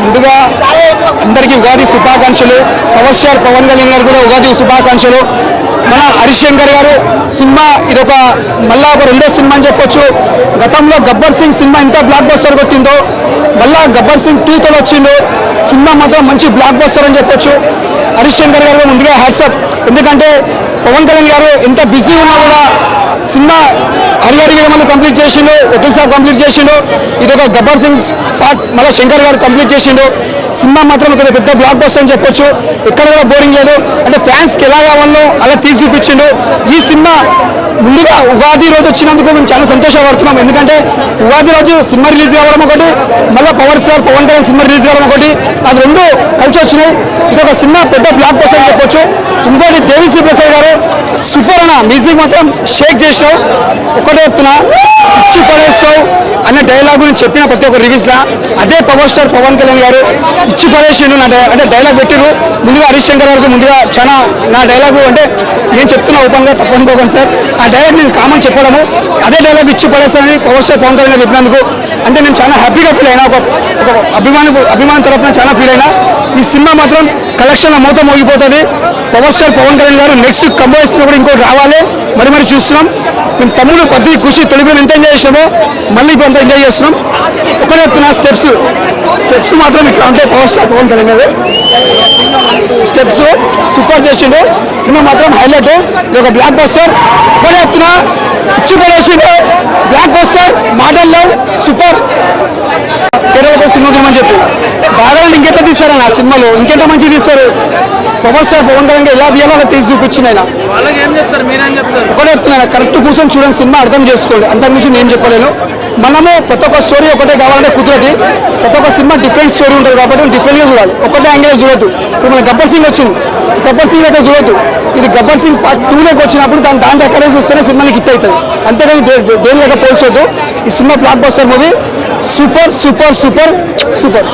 ముందుగా అందరికీ ఉగాది శుభాకాంక్షలు. పవర్ స్టార్ పవన్ కళ్యాణ్ గారు కూడా ఉగాది శుభాకాంక్షలు. మన హరీష్ శంకర్ గారు సినిమా ఇదొక మళ్ళా ఒక రెండో సినిమా అని చెప్పొచ్చు. గతంలో గబ్బర్ సింగ్ సినిమా ఎంత బ్లాక్ బస్టర్ కొట్టిందో మళ్ళా గబ్బర్ సింగ్ 2తో వచ్చిందో సినిమా మాత్రం మంచి బ్లాక్ బస్టర్ అని చెప్పొచ్చు. హరీష్ శంకర్ గారు ముందుగా హ్యాట్సప్. ఎందుకంటే పవన్ కళ్యాణ్ గారు ఎంత బిజీ ఉన్నా కూడా సినిమా హరిహరి వీరమల్లు కంప్లీట్ చేసిండు, వకీల్ సాబ్ కంప్లీట్ చేసిండు, ఇది ఒక గబ్బర్ సింగ్ పార్ట్ మళ్ళీ శంకర్ గారు కంప్లీట్ చేసిండు. సినిమా మాత్రం ఒక పెద్ద బ్లాక్ బస్టర్ అని చెప్పొచ్చు. ఎక్కడ కూడా బోరింగ్ లేదు. అంటే ఫ్యాన్స్కి ఎలా కావాలో అలా తీసి చూపించిండు. ఈ సినిమా ముందుగా ఉగాది రోజు వచ్చినందుకు మేము చాలా సంతోషపడుతున్నాం. ఎందుకంటే ఉగాది రోజు సినిమా రిలీజ్ కావడం ఒకటి, మళ్ళీ power star Pawan Kalyan cinema release కావడం ఒకటి, అది రెండు కలిసి వచ్చినాయి. ఇది ఒక సినిమా పెద్ద బ్లాక్ బస్టర్ అని చెప్పొచ్చు. ఇంకోటి దేవిశ్రీ ప్రసాద్ గారు సూపర్ అన్న, మ్యూజిక్ మాత్రం షేక్ చేసావు. ఒకటే చెప్తున్నా, ఇచ్చి పడేస్తావు అన్న డైలాగ్ నేను చెప్పిన ప్రతి ఒక్క రివ్యూస్లా అదే పవర్ స్టార్ పవన్ కళ్యాణ్ గారు ఇచ్చి పడేసిండు. అంటే డైలాగ్ పెట్టిరు. ముందుగా హరీష్ శంకర్ గారికి ముందుగా చాలా నా డైలాగ్ అంటే నేను చెప్తున్నా ఓపెన్గా తప్పనుకోకండి సార్. ఆ డైలాగ్ నేను కామన్ చెప్పడము అదే డైలాగ్ ఇచ్చి పడేస్తానని పవర్ స్టార్ పవన్ కళ్యాణ్ గారు చెప్పినందుకు అంటే నేను చాలా హ్యాపీగా ఫీల్ అయినా. ఒక అభిమానం తరఫున చాలా ఫీల్ అయినా. ఈ సినిమా మాత్రం కలెక్షన్ మొత్తం మోగిపోతుంది. పవర్ స్టార్ పవన్ కళ్యాణ్ గారు నెక్స్ట్ కంబోస్ కూడా ఇంకోటి రావాలి. మరి చూస్తున్నాం. మేము తమ్ముడు పద్ధతి కృషి తొలిపోయిన ఎంత ఎంజాయ్ చేసామో మళ్ళీ ఇప్పుడు అంతా ఎంజాయ్ చేస్తున్నాం. ఒకటే చెప్తున్నా, స్టెప్స్ మాత్రం ఇట్లా ఉంటాయి. పవర్ స్టార్ పవన్ కళ్యాణ్ గారు స్టెప్స్ సూపర్ చేసిండు. సినిమా మాత్రం హైలైట్. ఇది ఒక బ్లాక్ బస్టర్. ఒకటే చెప్తున్నా, ఇచ్చి పడేసిండు. బ్లాక్ బస్టర్ మాటల్లో సూపర్. సినిమా చూడమని చెప్పి బాగా ఇంకెట్లా తీస్తారన్న ఆ సినిమాలో ఇంకెంత మంచిగా తీస్తారు. పవర్ స్టార్ పవన్ కళ్యాణ్ ఎలా తీయాలో అలా తీసి చూపించింది ఆయన. ఒకటే చెప్తున్నాను, కరెక్ట్ కూర్చొని చూడండి, సినిమా అర్థం చేసుకోండి. అంతకుమించి నేను చెప్పలేను. మనము ప్రతి ఒక్క స్టోరీ ఒకటే కావాలంటే కుదరదు. ప్రతి ఒక్క సినిమా డిఫరెంట్ స్టోరీ ఉంటుంది కాబట్టి డిఫరెంట్గా చూడాలి. ఒకటే యాంగిల్ చూడొద్దు. ఇప్పుడు మన గబ్బర్ సింగ్ వచ్చింది, గబ్బర్ సింగ్ అయితే చూడొద్దు. ఇది గబ్బర్ సింగ్ పార్ట్ 2లోకి వచ్చినప్పుడు దాంట్లో ఎక్కడే చూస్తేనే సినిమాకి హిట్ అవుతుంది. అంతేకాని దేని లేక పోల్చొద్దు. ఈ cinema block buster movie. Super super super super.